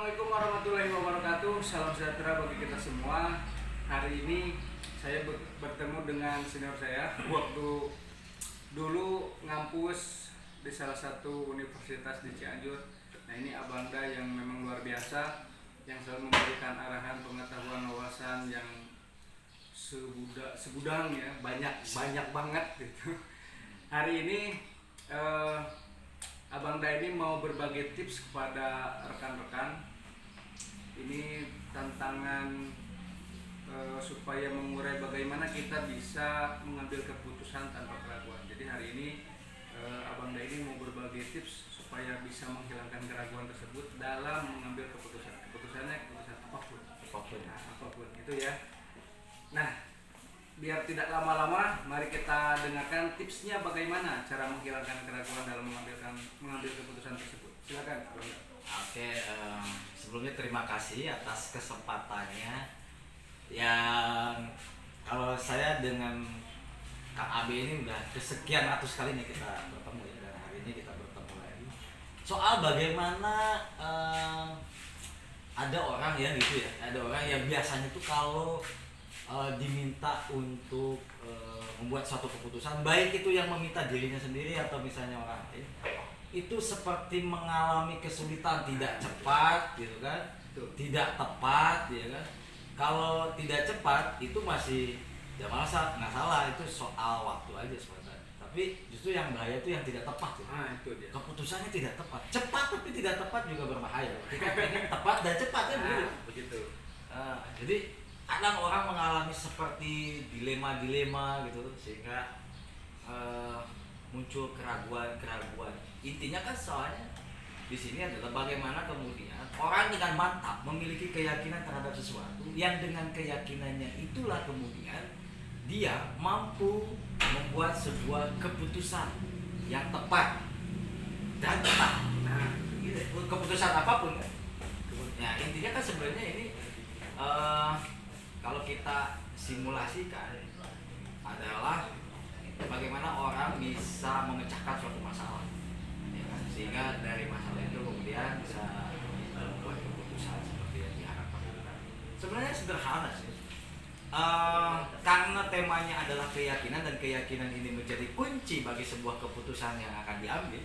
Assalamualaikum warahmatullahi wabarakatuh. Salam sejahtera bagi kita semua. Hari ini saya bertemu dengan senior saya. Waktu dulu ngampus di salah satu universitas di Cianjur. Nah, ini Abangda yang memang luar biasa, yang selalu memberikan arahan, pengetahuan, wawasan yang segudang ya, banyak banget gitu. Hari ini Abangda ini mau berbagi tips kepada rekan-rekan. Ini tantangan supaya mengurai bagaimana kita bisa mengambil keputusan tanpa keraguan. Jadi hari ini Abangda ini mau berbagi tips supaya bisa menghilangkan keraguan tersebut dalam mengambil keputusan. Keputusannya keputusan apapun. Nah, apapun itu ya. Nah, biar tidak lama-lama, mari kita dengarkan tipsnya bagaimana cara menghilangkan keraguan dalam mengambil keputusan tersebut. Silakan, Abangda. Oke, sebelumnya terima kasih atas kesempatannya. Yang kalau saya dengan Kang Abe ini udah kesekian ratus kalinya kita bertemu ya, dan hari ini kita bertemu lagi. Soal bagaimana ada orang ya gitu ya, ada orang yang biasanya tuh kalau diminta untuk membuat suatu keputusan, baik itu yang meminta dirinya sendiri atau misalnya orang lain, itu seperti mengalami kesulitan, tidak cepat gitu kan, tidak tepat ya kan. Kalau tidak cepat itu masih ya malah nggak salah, itu soal waktu aja sebenarnya. Tapi justru yang bahaya itu yang tidak tepat ya. Itu dia. Keputusannya tidak tepat, cepat tapi tidak tepat juga berbahaya. Kita pengen tepat dan cepat kan Begitu. Jadi kadang orang mengalami seperti dilema-dilema gitu, sehingga muncul keraguan-keraguan. Intinya kan soalnya di sini adalah bagaimana kemudian orang dengan mantap memiliki keyakinan terhadap sesuatu, yang dengan keyakinannya itulah kemudian dia mampu membuat sebuah keputusan yang tepat dan tepat. Nah, gitu. Keputusan apapun kan. Ya, intinya kan sebenarnya ini kalau kita simulasikan adalah bagaimana orang bisa memecahkan suatu masalah ya kan? Sehingga dari masalah itu kemudian bisa membuat keputusan seperti yang diharapkan. Sebenarnya sederhana sih, karena temanya adalah keyakinan, dan keyakinan ini menjadi kunci bagi sebuah keputusan yang akan diambil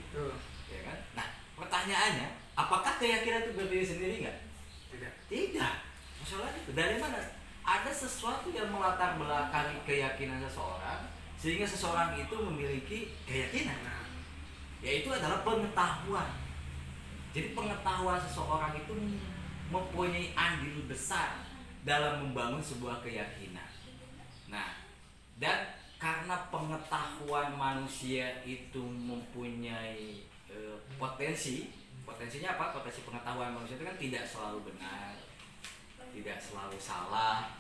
ya kan? Nah, pertanyaannya, apakah keyakinan itu berdiri sendiri nggak? Tidak. Masalahnya itu dari mana? Ada sesuatu yang melatar belakangi keyakinan seseorang sehingga seseorang itu memiliki keyakinan, yaitu adalah pengetahuan. Jadi pengetahuan seseorang itu mempunyai andil besar dalam membangun sebuah keyakinan. Nah, dan karena pengetahuan manusia itu mempunyai potensinya apa? Potensi pengetahuan manusia itu kan tidak selalu benar, tidak selalu salah,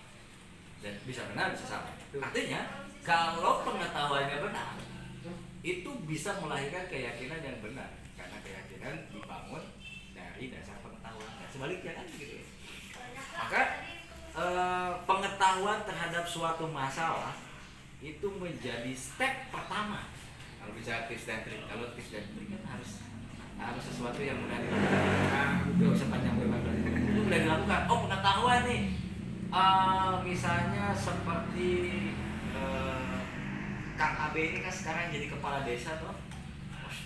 dan bisa benar bisa salah. Artinya kalau pengetahuannya benar, itu bisa melahirkan keyakinan yang benar, karena keyakinan dibangun dari dasar pengetahuan. Nah, sebaliknya kan gitu. Maka pengetahuan terhadap suatu masalah itu menjadi step pertama. Kalau bicara tips dan trik, kalau tips dan trik kan harus sesuatu yang mudah dilakukan. Sepanjang berbagai itu mudah dilakukan. Oh, pengetahuan nih. Misalnya seperti Kang Abe ini kan sekarang jadi kepala desa tuh,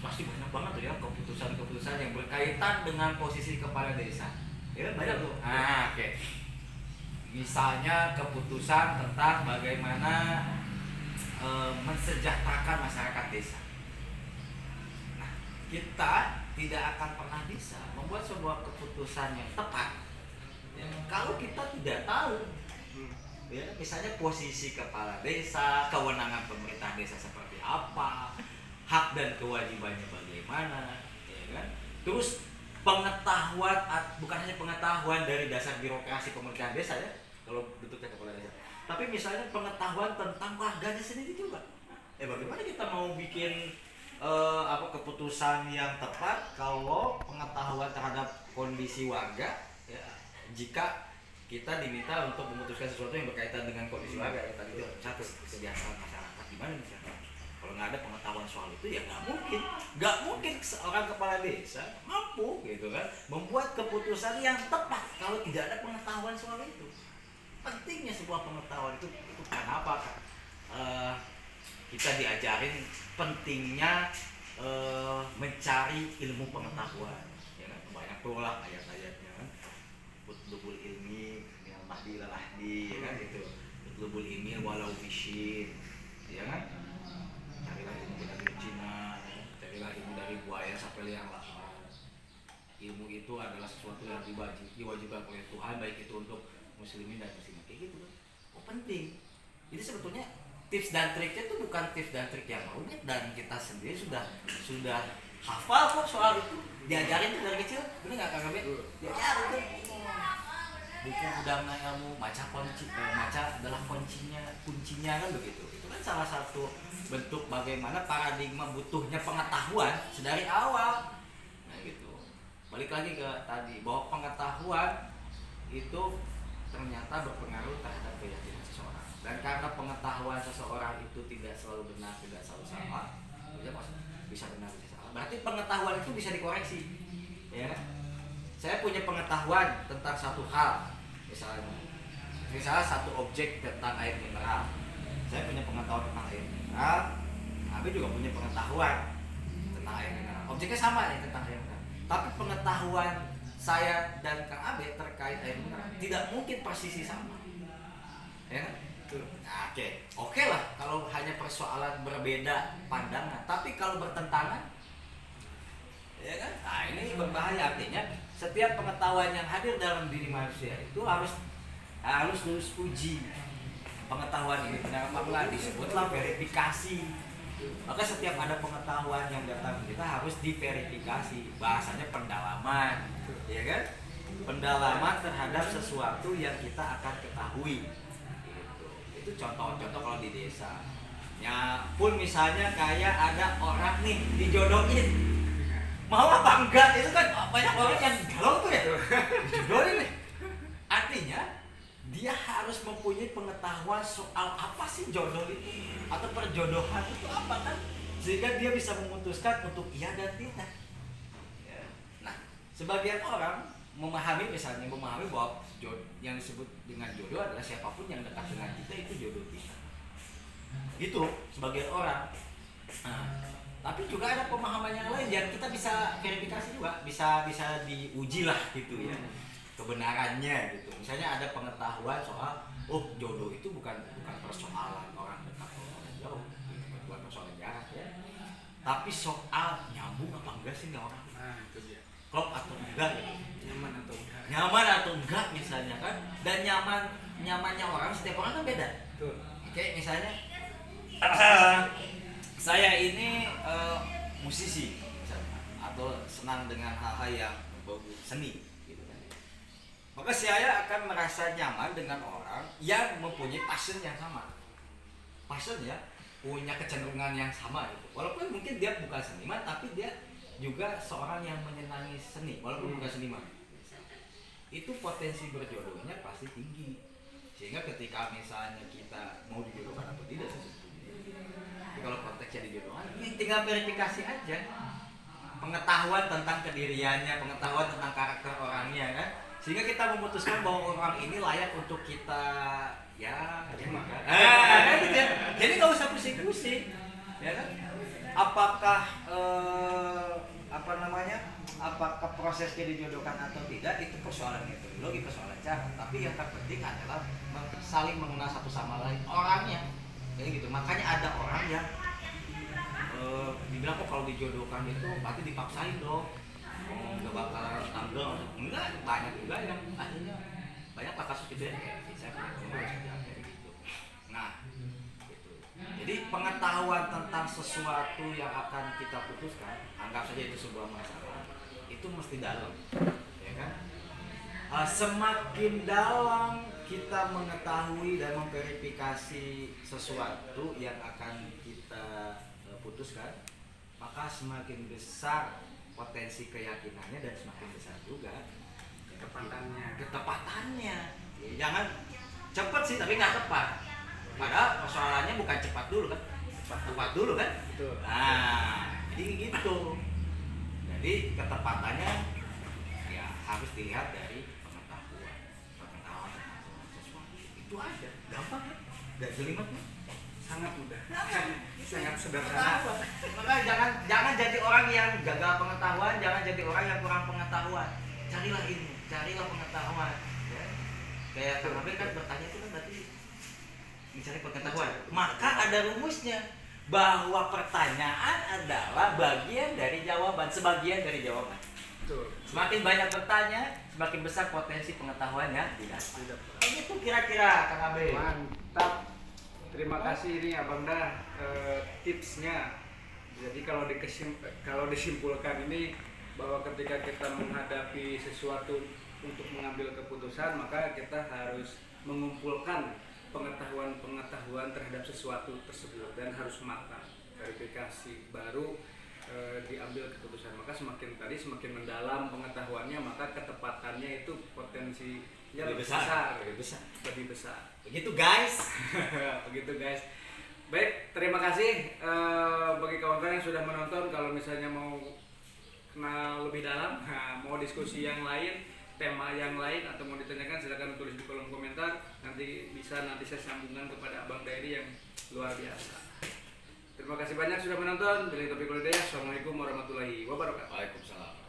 pasti banyak banget tuh ya keputusan-keputusan yang berkaitan dengan posisi kepala desa. Ya banyak tuh. Oke. Misalnya keputusan tentang bagaimana mensejahterakan masyarakat desa. Nah, kita tidak akan pernah bisa membuat sebuah keputusan yang tepat ya, kalau kita tidak tahu ya, misalnya posisi kepala desa, kewenangan pemerintah desa seperti apa, hak dan kewajibannya bagaimana ya kan. Terus pengetahuan, bukan hanya pengetahuan dari dasar birokrasi pemerintahan desa ya, kalau bentuknya kepala desa, tapi misalnya pengetahuan tentang warganya sendiri juga. Bagaimana kita mau bikin keputusan yang tepat kalau pengetahuan terhadap kondisi warga ya, jika kita diminta untuk memutuskan sesuatu yang berkaitan dengan kondisi warga ya, tadi itu satu kesejahteraan masyarakat gimana misalnya. Kalau kalau nggak ada pengetahuan soal itu ya nggak mungkin seorang kepala desa mampu gitu kan membuat keputusan yang tepat kalau tidak ada pengetahuan soal itu. Pentingnya sebuah pengetahuan itu kenapa kan? Kita diajarin pentingnya mencari ilmu pengetahuan, ya kan? Banyak tuh lah ayat-ayatnya kan, utlubul ilmi yang mahdi ilal ahdi, ya kan itu, utlubul ilmi walau bisin, ya kan, carilah ilmu dari Cina, ya. Carilah ilmu dari buaya sampai liang lahat. Ilmu itu adalah sesuatu yang diwajibkan oleh Tuhan, baik itu untuk muslimin dan muslimat, kayak gitu kan. Oh, penting. Jadi sebetulnya tips dan triknya itu bukan tips dan trik yang rumit, dan kita sendiri sudah hafal kok soal itu, diajarin tuh dari kecil, bener nggak Kang Gabe? Diajarin tuh buku Gudang Ilmu, maca adalah kuncinya kan begitu. Itu kan salah satu bentuk bagaimana paradigma butuhnya pengetahuan sedari awal. Nah gitu. Balik lagi ke tadi bahwa pengetahuan itu ternyata berpengaruh terhadap keyakinan seseorang. Dan karena pengetahuan seseorang itu tidak selalu benar, tidak selalu salah, bisa benar bisa salah. Berarti pengetahuan itu bisa dikoreksi. Ya. Saya punya pengetahuan tentang satu hal, misalnya satu objek tentang air mineral. Saya punya pengetahuan tentang air mineral, Abi juga punya pengetahuan tentang air mineral. Objeknya sama nih tentang air mineral. Tapi pengetahuan saya dan Kang Abe terkait air mineral tidak mungkin persisi sama. Ya kan? Nah, oke lah kalau hanya persoalan berbeda pandangan, tapi kalau bertentangan, ya kan? Nah ini berbahaya. Artinya setiap pengetahuan yang hadir dalam diri manusia itu harus lulus uji. Pengetahuan ini benar apa enggak, disebutlah verifikasi. Maka setiap ada pengetahuan yang datang kita harus diverifikasi. Bahasanya pendalaman, ya kan? Pendalaman terhadap sesuatu yang kita akan ketahui. Itu contoh-contoh kalau di desa. Ya pun misalnya kayak ada orang nih dijodohin, mau apa enggak, itu kan banyak orang yang galau tuh ya, dijodohin nih. Artinya dia harus mempunyai pengetahuan soal apa sih jodoh itu atau perjodohan itu apa kan, sehingga dia bisa memutuskan untuk iya dan tidak. Ya. Nah, sebagian orang memahami bahwa yang disebut dengan jodoh adalah siapapun yang dekat dengan kita itu jodoh kita. Gitu sebagian orang. Nah, tapi juga ada pemahaman yang lain yang kita bisa verifikasi juga, bisa diuji lah gitu ya. Kebenarannya gitu. Misalnya ada pengetahuan soal jodoh itu bukan persoalan orang dekat atau orang jauh, bukan persoalan jarak ya. Tapi soal nyambung apa enggak sih nih orang. Nah, itu dia. Klop atau enggak gitu. Nyaman atau enggak misalnya kan. Dan nyamannya orang, setiap orang kan beda. Betul. Oke, misalnya saya ini musisi misalnya, atau senang dengan hal-hal yang berbau seni gitu kan. Maka saya akan merasa nyaman dengan orang yang mempunyai passion yang sama. Passion ya, punya kecenderungan yang sama gitu. Walaupun mungkin dia bukan seniman, tapi dia juga seorang yang menyenangi seni walaupun bukan seniman. Itu potensi berjodohnya pasti tinggi, sehingga ketika misalnya kita mau dijodohkan atau tidak sebetulnya, tapi kalau konteksnya dijodohkan, ini tinggal verifikasi aja pengetahuan tentang kediriannya, pengetahuan tentang karakter orangnya kan, sehingga kita memutuskan bahwa orang ini layak untuk kita ya termakan. Jadi nggak usah pusing-pusing, ya kan? Apakah apakah prosesnya dijodohkan atau tidak itu persoalan metodologi, persoalan cara. Tapi yang terpenting adalah saling mengenal satu sama lain orangnya, kayak gitu. Makanya ada orang yang dibilang kok kalau dijodohkan itu berarti dipaksain dong, nggak bakal tanggal. Enggak, banyak juga yang akhirnya banyak kasus gitu ya, kayak saya punya teman kayak gitu. Nah, gitu. Jadi pengetahuan tentang sesuatu yang akan kita putuskan, anggap saja itu sebuah masalah, itu mesti dalam, ya kan? Semakin dalam kita mengetahui dan memverifikasi sesuatu yang akan kita putuskan, maka semakin besar potensi keyakinannya dan semakin besar juga ketepatannya. Jangan cepat sih tapi nggak tepat. Padahal persoalannya bukan cepat dulu kan, tepat dulu kan. Betul. Nah, jadi gitu. Jadi ketepatannya ya harus dilihat dari pengetahuan tentang sesuatu. Itu aja, gampang kan? Gak jelimet kan? Sangat mudah. Sangat sederhana. Makanya jangan jadi orang yang gagal pengetahuan, jangan jadi orang yang kurang pengetahuan. Carilah ilmu, carilah pengetahuan. Ya. Kayak Kang Abel kan bertanya itu kan berarti mencari pengetahuan. Maka ada rumusnya bahwa pertanyaan adalah bagian dari jawaban, sebagian dari jawaban. Betul. Semakin banyak bertanya, semakin besar potensi pengetahuan yang didapat. Tidak. Itu kira-kira Kang Abel. Mantap. Terima kasih ini Abang Dah tipsnya. Jadi kalau disimpulkan ini bahwa ketika kita menghadapi sesuatu untuk mengambil keputusan, maka kita harus mengumpulkan pengetahuan terhadap sesuatu tersebut dan harus matang, verifikasi baru diambil keputusan. Maka semakin mendalam pengetahuannya, maka ketepatannya itu potensinya lebih besar. Lebih besar. Begitu guys. Begitu guys. Baik, terima kasih bagi kawan-kawan yang sudah menonton. Kalau misalnya mau kenal lebih dalam, mau diskusi yang lain, tema yang lain, atau mau ditanyakan, silakan tulis di kolom komentar. Nanti saya sambungkan kepada Abang Dairi yang luar biasa. Terima kasih banyak sudah menonton. Bila topik holiday. Assalamualaikum warahmatullahi wabarakatuh. Waalaikumsalam.